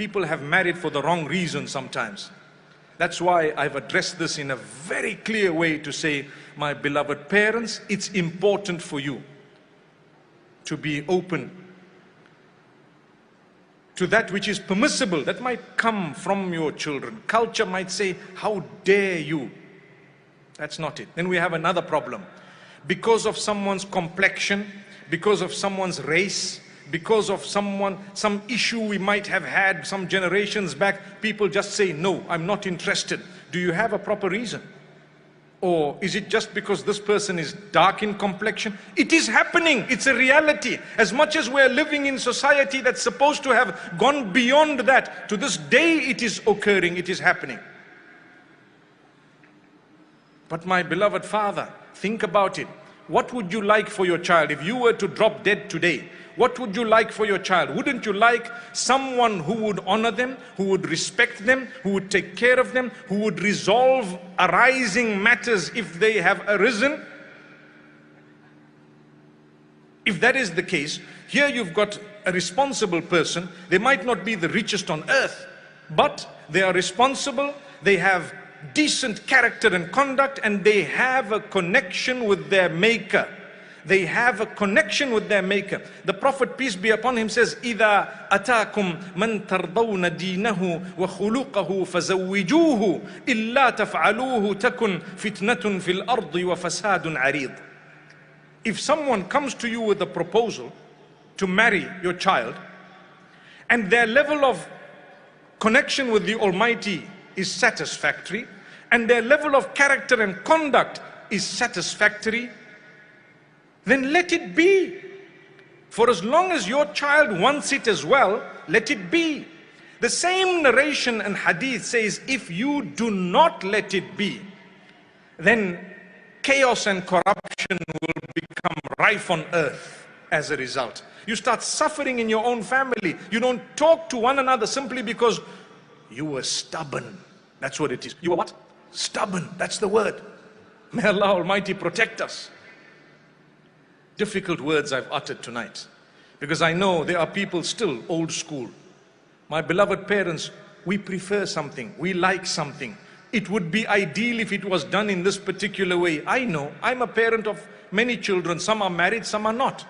people have married for the wrong reason sometimes. That's why I've addressed this in a very clear way to say, my beloved parents, it's important for you to be open to that which is permissible, that might come from your children. Culture might say, how dare you? That's not it. Then we have another problem. Because of someone's complexion, because of someone's race, because of some issue we might have had some generations back, people just say, no, I'm not interested. Do you have a proper reason? Or is it just because this person is dark in complexion? It is happening. It's a reality. As much as we're living in society that's supposed to have gone beyond that, to this day it is occurring, it is happening. But my beloved father, think about it. What would you like for your child if you were to drop dead today? What would you like for your child? Wouldn't you like someone who would honor them, who would respect them, who would take care of them, who would resolve arising matters if they have arisen? If that is the case, here you've got a responsible person. They might not be the richest on earth, but they are responsible, they have decent character and conduct, and they have a connection with their maker. They have a connection with their maker. The Prophet, peace be upon him, says, إِذَا أَتَاكُمْ مَنْ تَرْضَوْنَ دِينَهُ وَخُلُقَهُ فَزَوِّجُوهُ إِلَّا تَفْعَلُوهُ تَكُنْ فِتْنَةٌ فِي الْأَرْضِ وَفَسَادٌ عَرِيضٌ. If someone comes to you with a proposal to marry your child, and their level of connection with the Almighty is satisfactory, and their level of character and conduct is satisfactory, then let it be. For as long as your child wants it as well, let it be. The same narration and hadith says, if you do not let it be, then chaos and corruption will become rife on earth as a result. You start suffering in your own family. You don't talk to one another simply because you were stubborn. That's what it is. You were what? Stubborn. That's the word. May Allah Almighty protect us. Difficult words I've uttered tonight, because I know there are people still old school. My beloved parents, we prefer something, we like something. It would be ideal if it was done in this particular way. I know, I'm a parent of many children. Some are married, some are not.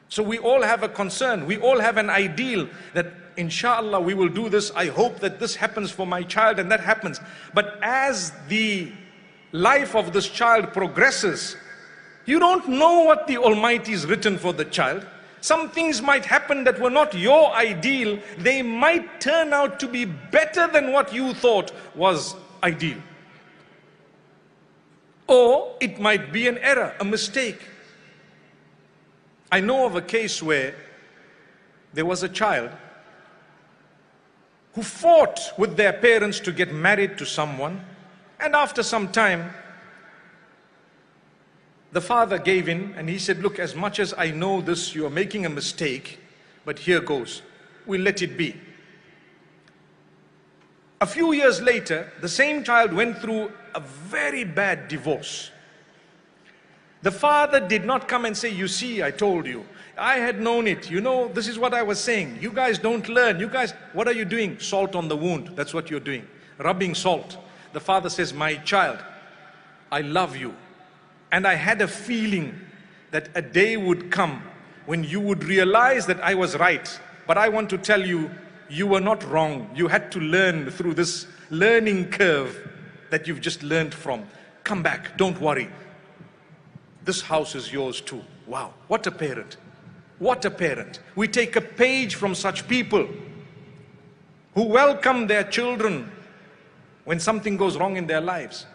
So we all have a concern, we all have an ideal that inshallah we will do this. I hope that this happens for my child, and that happens. But as the life of this child progresses, you don't know what the Almighty has written for the child. Some things might happen that were not your ideal. They might turn out to be better than what you thought was ideal. Or it might be an error, a mistake. I know of a case where there was a child who fought with their parents to get married to someone, and after some time, the father gave in and he said, look, as much as I know this, you are making a mistake, but here goes. We'll let it be. A few years later, the same child went through a very bad divorce. The father did not come and say, you see, I told you. I had known it. You know, this is what I was saying. You guys don't learn. You guys, what are you doing? Salt on the wound. That's what you're doing. Rubbing salt. The father says, my child, I love you. And I had a feeling that a day would come when you would realize that I was right. But I want to tell you, you were not wrong. You had to learn through this learning curve that you've just learned from. Come back, don't worry. This house is yours too. Wow, what a parent. What a parent. We take a page from such people who welcome their children when something goes wrong in their lives.